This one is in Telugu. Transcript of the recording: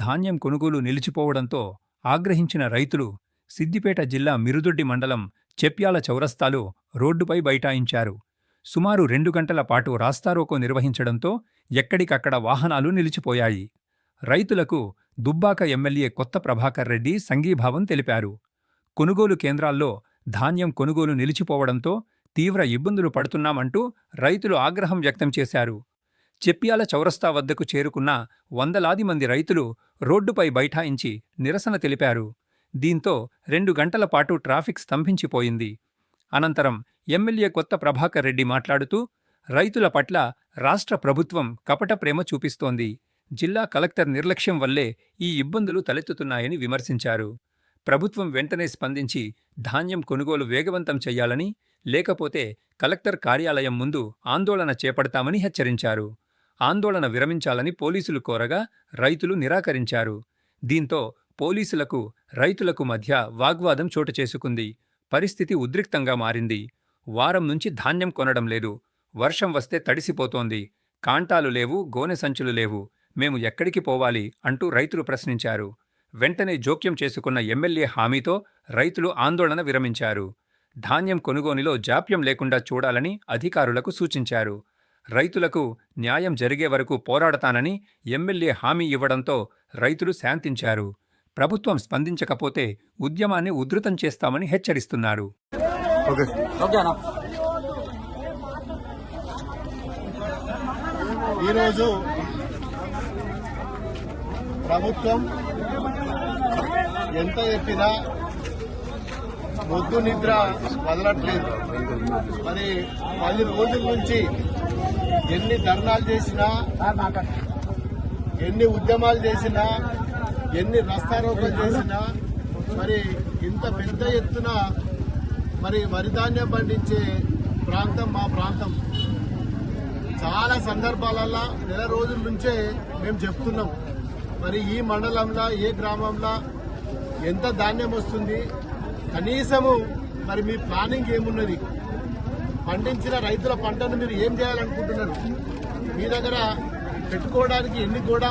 ధాన్యం కొనుగోలు నిలిచిపోవడంతో ఆగ్రహించిన రైతులు సిద్దిపేట జిల్లా మిరుదొడ్డి మండలం చెప్యాల చౌరస్తాలో రోడ్డుపై బైఠాయించారు. సుమారు 2 గంటల పాటు రాస్తారోకో నిర్వహించడంతో ఎక్కడికక్కడ వాహనాలు నిలిచిపోయాయి. రైతులకు దుబ్బాక ఎమ్మెల్యే కొత్త ప్రభాకర్ రెడ్డి సంఘీభావం తెలిపారు. కొనుగోలు కేంద్రాల్లో ధాన్యం కొనుగోలు నిలిచిపోవడంతో తీవ్ర ఇబ్బందులు పడుతున్నామంటూ రైతులు ఆగ్రహం వ్యక్తం చేశారు. చెప్యాల చౌరస్తా వద్దకు చేరుకున్న వందలాది మంది రైతులు రోడ్డుపై బైఠాయించి నిరసన తెలిపారు. దీంతో 2 గంటల పాటు ట్రాఫిక్ స్తంభించిపోయింది. అనంతరం ఎమ్మెల్యే కొత్త ప్రభాకర్ రెడ్డి మాట్లాడుతూ రైతుల పట్ల రాష్ట్ర ప్రభుత్వం కపట ప్రేమ చూపిస్తోంది. జిల్లా కలెక్టర్ నిర్లక్ష్యం వల్లే ఈ ఇబ్బందులు తలెత్తుతున్నాయని విమర్శించారు. ప్రభుత్వం వెంటనే స్పందించి ధాన్యం కొనుగోలు వేగవంతం చెయ్యాలని, లేకపోతే కలెక్టర్ కార్యాలయం ముందు ఆందోళన చేపడతామని హెచ్చరించారు. ఆందోళన విరమించాలని పోలీసులు కోరగా రైతులు నిరాకరించారు. దీంతో పోలీసులకు రైతులకు మధ్య వాగ్వాదం చోటు చేసుకుంది. పరిస్థితి ఉద్రిక్తంగా మారింది. వారం నుంచి ధాన్యం కొనడం లేదు. వర్షం వస్తే తడిసిపోతోంది. కాంటాలు లేవు, గోనె సంచులు లేవు. మేము ఎక్కడికి పోవాలి అంటూ రైతులు ప్రశ్నించారు. వెంటనే జోక్యం చేసుకున్న ఎమ్మెల్యే హామీతో రైతులు ఆందోళన విరమించారు. ధాన్యం కొనుగోలులో జాప్యం లేకుండా చూడాలని అధికారులకు సూచించారు. రైతులకు న్యాయం జరిగే వరకు పోరాడతానని ఎమ్మెల్యే హామీ ఇవ్వడంతో రైతులు శాంతించారు. ప్రభుత్వం స్పందించకపోతే ఉద్యమాన్ని ఉధృతం చేస్తామని హెచ్చరిస్తున్నారు. ఈరోజు ప్రభుత్వం ఎంత చెప్పినా మొద్దు నిద్ర వదలట్లేదు. మరి 10 రోజుల నుంచి ఎన్ని ధర్నాలు చేసినా, ఎన్ని ఉద్యమాలు చేసినా, ఎన్ని రస్తారోకలు చేసినా మరి ఇంత పెద్ద ఎత్తున మరి వరిధాన్యం పండించే ప్రాంతం మా ప్రాంతం. చాలా సందర్భాలలో నెల రోజుల నుంచే మేము చెప్తున్నాం, మరి ఈ మండలంలో ఏ గ్రామంలో ఎంత ధాన్యం వస్తుంది, కనీసము మరి మీ ప్లానింగ్ ఏమున్నది, పండించిన రైతుల పంటను మీరు ఏం చేయాలనుకుంటున్నారు, మీ దగ్గర పెట్టుకోవడానికి ఎన్ని గోడా